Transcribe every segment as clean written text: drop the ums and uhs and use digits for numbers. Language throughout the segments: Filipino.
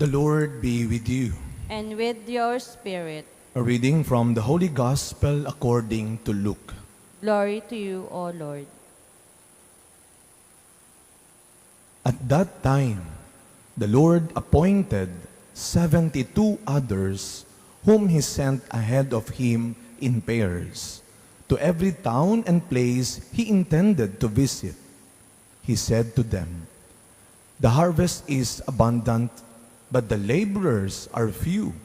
The Lord be with you. And with your spirit. A reading from the Holy Gospel according to Luke. Glory to you, O Lord. At that time, the Lord appointed 72 others whom he sent ahead of him in pairs to every town and place he intended to visit. He said to them, "The harvest is abundant, but the laborers are few.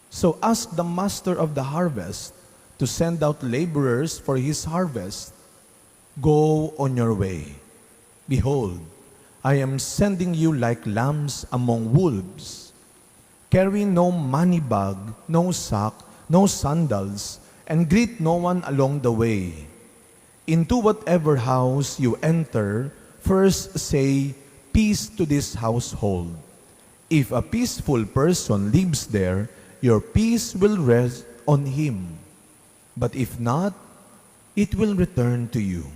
So ask the master of the harvest to send out laborers for his harvest. Go on your way. Behold, I am sending you like lambs among wolves. Carry no money bag, no sack, no sandals, and greet no one along the way. Into whatever house you enter, first say, 'Peace to this household.' If a peaceful person lives there, your peace will rest on him. But if not, it will return to you.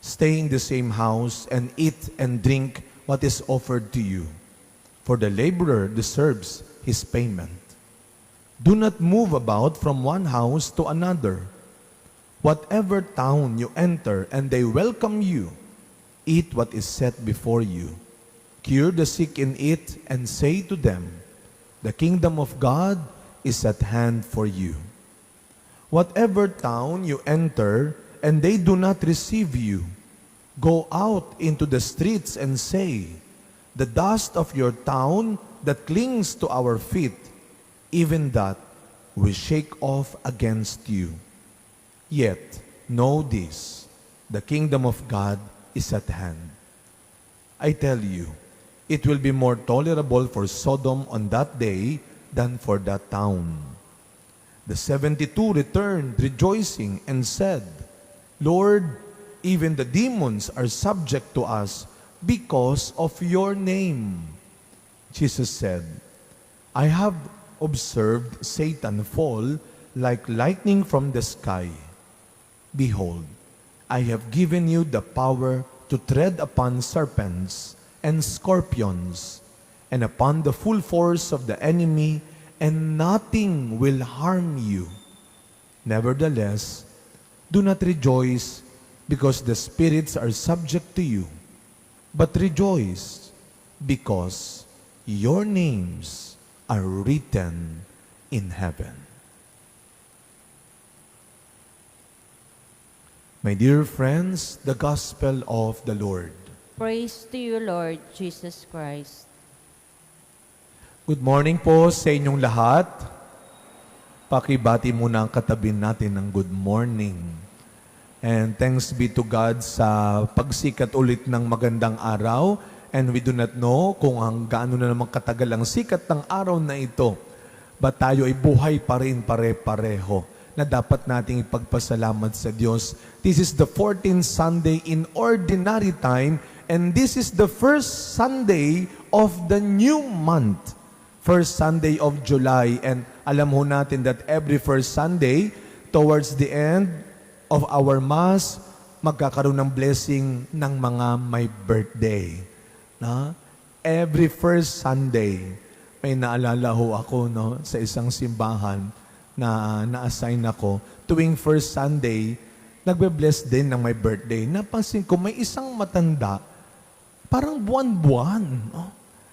Stay in the same house and eat and drink what is offered to you, for the laborer deserves his payment. Do not move about from one house to another. Whatever town you enter and they welcome you, eat what is set before you. Cure the sick in it and say to them, 'The kingdom of God is at hand for you.' Whatever town you enter and they do not receive you, go out into the streets and say, 'The dust of your town that clings to our feet, even that we shake off against you.' Yet know this, the kingdom of God is at hand. I tell you, it will be more tolerable for Sodom on that day than for that town." The 72 returned, rejoicing, and said, "Lord, even the demons are subject to us because of your name." Jesus said, "I have observed Satan fall like lightning from the sky. Behold, I have given you the power to tread upon serpents and scorpions, and upon the full force of the enemy, and nothing will harm you. Nevertheless, do not rejoice because the spirits are subject to you, but rejoice because your names are written in heaven." My dear friends, the Gospel of the Lord. Praise to you, Lord Jesus Christ. Good morning po sa inyong lahat. Pakibati muna ang katabi natin ng good morning. And thanks be to God sa pagsikat ulit ng magandang araw. And we do not know kung gaano na naman katagal ang sikat ng araw na ito. But tayo ay buhay pa rin pare-pareho na dapat nating ipagpasalamat sa Diyos. This is the 14th Sunday in Ordinary Time, and this is the first Sunday of the new month, first Sunday of July. And alam ho natin that every first Sunday, towards the end of our Mass, magkakaroon ng blessing ng mga may birthday. Na? Every first Sunday, may naalala ho ako sa isang simbahan na na-assign ako. Tuwing first Sunday, nagbe-bless din ng may birthday. Napansin ko, may isang matanda, parang buwan-buwan.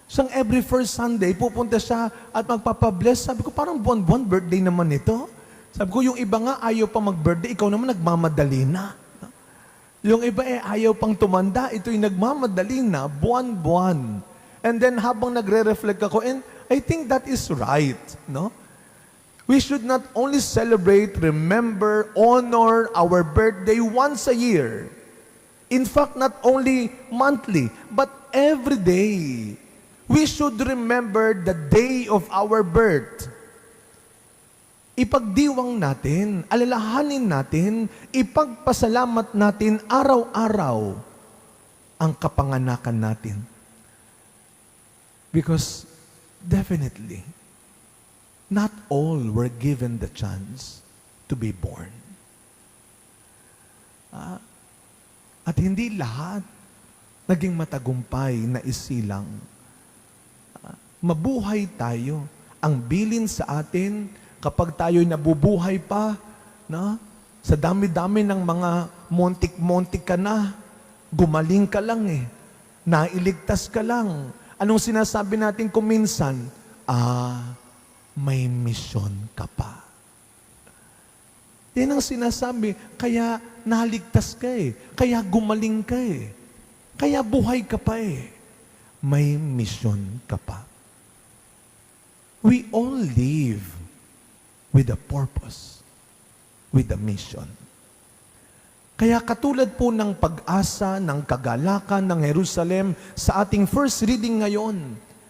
Siyang every first Sunday, pupunta siya at magpapabless. Sabi ko, parang buwan-buwan, birthday naman ito. Sabi ko, yung iba nga ayaw pa mag-birthday, ikaw naman nagmamadali na. Yung iba ayaw pang tumanda, ito'y nagmamadali na, buwan-buwan. And then habang nagre-reflect ako, and I think that is right, no? We should not only celebrate, remember, honor our birthday once a year. In fact, not only monthly, but every day. We should remember the day of our birth. Ipagdiwang natin, alalahanin natin, ipagpasalamat natin araw-araw ang kapanganakan natin. Because definitely, not all were given the chance to be born. At hindi lahat naging matagumpay na isilang. mabuhay tayo. Ang bilin sa atin, kapag tayo'y nabubuhay pa, na, sa dami-dami ng mga montik-montik ka na, gumaling ka lang nailigtas ka lang. Anong sinasabi natin kung minsan? May misyon ka pa. Yan ang sinasabi, kaya naligtas ka kaya gumaling ka kaya buhay ka pa May misyon ka pa. We all live with a purpose, with a mission. Kaya katulad po ng pag-asa, ng kagalakan ng Jerusalem sa ating first reading ngayon,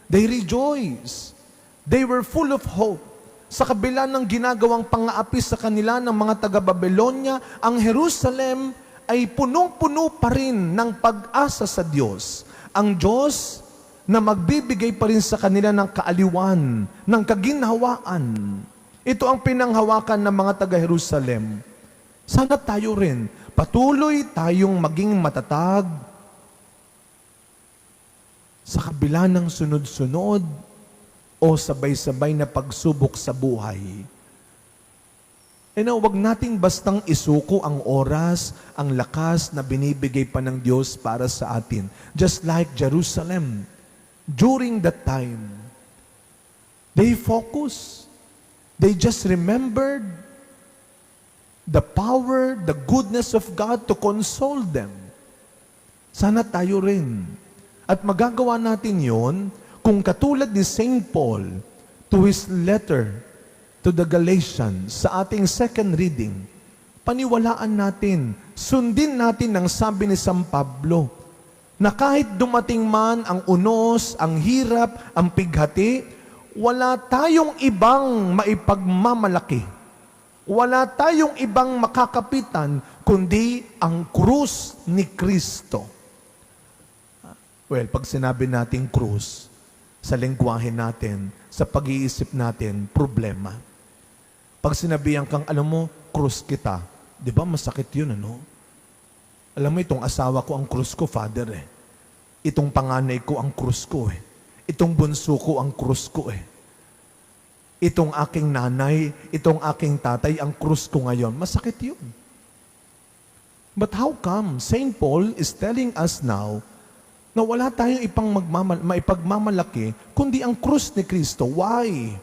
they rejoice. They were full of hope. Sa kabila ng ginagawang pang-aapi sa kanila ng mga taga-Babylonia, ang Jerusalem ay punong-puno pa rin ng pag-asa sa Diyos. Ang Diyos na magbibigay pa rin sa kanila ng kaaliwan, ng kaginhawaan. Ito ang pinanghawakan ng mga taga-Jerusalem. Sana tayo rin, patuloy tayong maging matatag sa kabila ng sunod-sunod o sabay-sabay na pagsubok sa buhay. Wag nating bastang isuko ang oras, ang lakas na binibigay pa ng Diyos para sa atin. Just like Jerusalem, during that time, they focused. They just remembered the power, the goodness of God to console them. Sana tayo rin. At magagawa natin yon kung katulad ni St. Paul to his letter to the Galatians sa ating second reading, paniwalaan natin, sundin natin ang sabi ni San Pablo, na kahit dumating man ang unos, ang hirap, ang pighati, wala tayong ibang maipagmamalaki. Wala tayong ibang makakapitan, kundi ang krus ni Kristo. Well, pag sinabi natin krus, sa lengguwahe natin, sa pag-iisip natin, problema. Pag sinabihan kang, alam mo, krus kita, di ba masakit yun, ano? Alam mo, itong asawa ko, ang krus ko, Father, Itong panganay ko, ang krus ko, Itong bunso ko, ang krus ko, Itong aking nanay, itong aking tatay, ang krus ko ngayon. Masakit yun. But how come St. Paul is telling us now na wala tayong maipagmamalaki kundi ang krus ni Kristo? Why?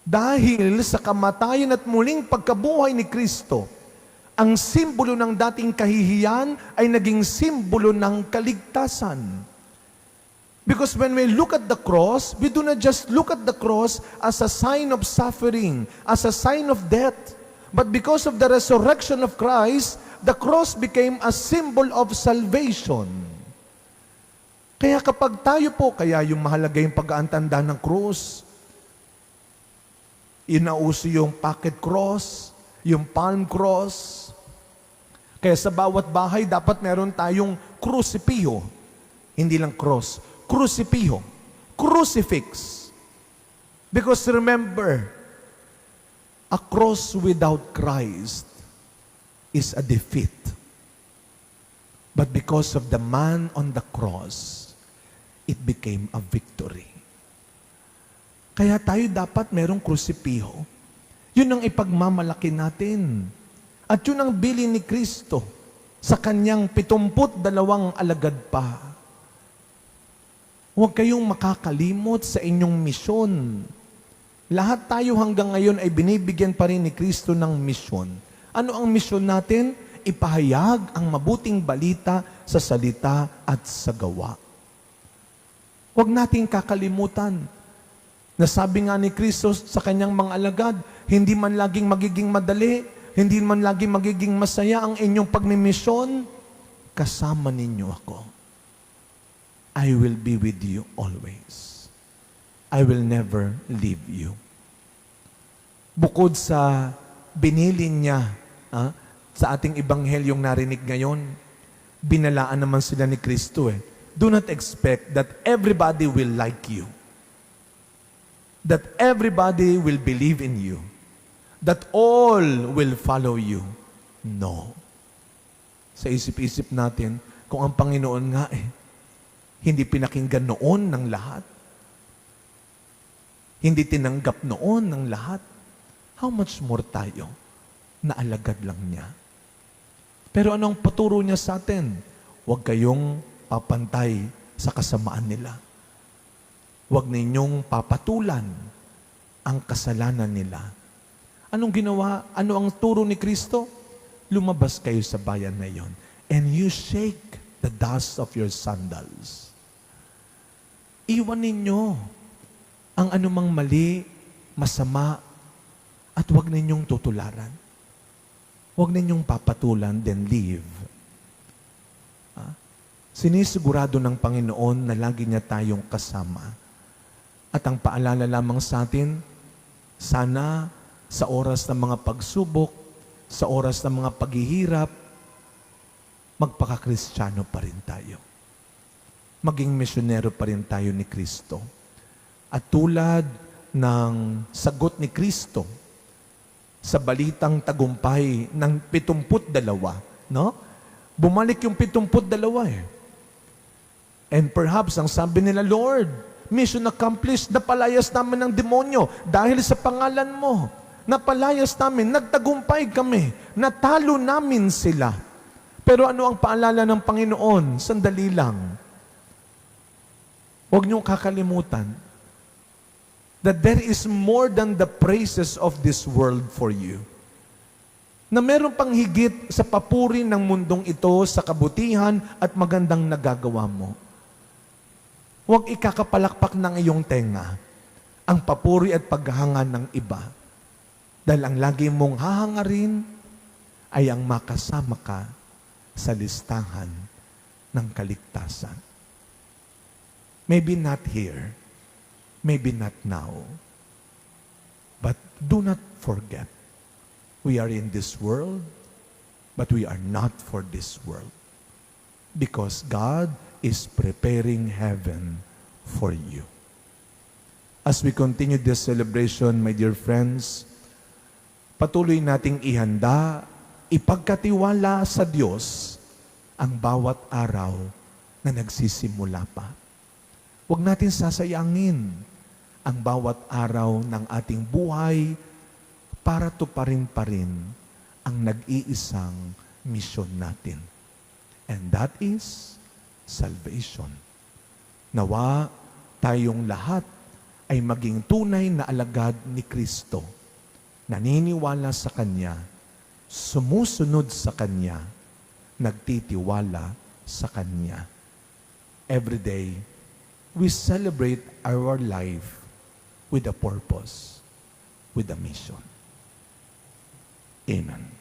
Dahil sa kamatayan at muling pagkabuhay ni Kristo, ang simbolo ng dating kahihiyan ay naging simbolo ng kaligtasan. Because when we look at the cross, we do not just look at the cross as a sign of suffering, as a sign of death. But because of the resurrection of Christ, the cross became a symbol of salvation. Kaya kapag tayo po, kaya yung mahalaga yung pag-aantanda ng krus, inauso yung pocket cross, yung palm cross. Kaya sa bawat bahay, dapat meron tayong krusipiho. Hindi lang cross, krusipiho, crucifix. Because remember, a cross without Christ is a defeat. But because of the man on the cross, it became a victory. Kaya tayo dapat merong krusipiho. Yun ang ipagmamalaki natin. At yun ang bilin ni Kristo sa kanyang 72 alagad pa. Huwag kayong makakalimot sa inyong misyon. Lahat tayo hanggang ngayon ay binibigyan pa rin ni Kristo ng misyon. Ano ang misyon natin? Ipahayag ang mabuting balita sa salita at sa gawa. Huwag nating kakalimutan na sabi nga ni Kristo sa kanyang mga alagad, hindi man laging magiging madali, hindi man laging magiging masaya ang inyong pagmimisyon, kasama ninyo ako. I will be with you always. I will never leave you. Bukod sa binilin niya sa ating ebanghelyong narinig ngayon, binalaan naman sila ni Kristo Do not expect that everybody will like you. That everybody will believe in you. That all will follow you. No. Sa isip-isip natin, kung ang Panginoon nga hindi pinakinggan noon ng lahat. hindi tinanggap noon ng lahat, how much more tayo na alagad lang niya? Pero anong paturo niya sa atin? Huwag kayong papantay sa kasamaan nila. Huwag ninyong papatulan ang kasalanan nila. Anong ginawa? Ano ang turo ni Kristo? Lumabas kayo sa bayan na iyon, and you shake the dust of your sandals. Iwan ninyo ang anumang mali, masama, at huwag ninyong tutularan. Huwag ninyong papatulan, then leave. Sinisigurado ng Panginoon na lagi niya tayong kasama. At ang paalala lamang sa atin, sana sa oras ng mga pagsubok, sa oras ng mga paghihirap, magpaka-Kristiyano pa rin tayo. Maging misyonero pa rin tayo ni Kristo. At tulad ng sagot ni Kristo sa balitang tagumpay ng 72, no? Bumalik yung 72 eh. And perhaps ang sabi nila, Lord, mission accomplished, napalayas namin ng demonyo dahil sa pangalan mo. Napalayas namin, nagtagumpay kami, natalo namin sila. Pero ano ang paalala ng Panginoon? Sandali lang. Huwag niyong kakalimutan that there is more than the praises of this world for you. Na meron pang higit sa papuri ng mundong ito sa kabutihan at magandang nagagawa mo. Huwag ikakapalakpak ng iyong tenga ang papuri at paghanga ng iba. Dahil ang lagi mong hahangarin ay ang makasama ka sa listahan ng kaligtasan. Maybe not here, maybe not now, but do not forget, we are in this world, but we are not for this world. Because God is preparing heaven for you. As we continue this celebration, my dear friends, patuloy nating ihanda, ipagkatiwala sa Diyos ang bawat araw na nagsisimula pa. Huwag natin sasayangin ang bawat araw ng ating buhay para tuparin pa rin ang nag-iisang misyon natin. And that is salvation. Nawa tayong lahat ay maging tunay na alagad ni Kristo, naniniwala sa Kanya, sumusunod sa Kanya, nagtitiwala sa Kanya. Every day, we celebrate our life with a purpose, with a mission. Amen.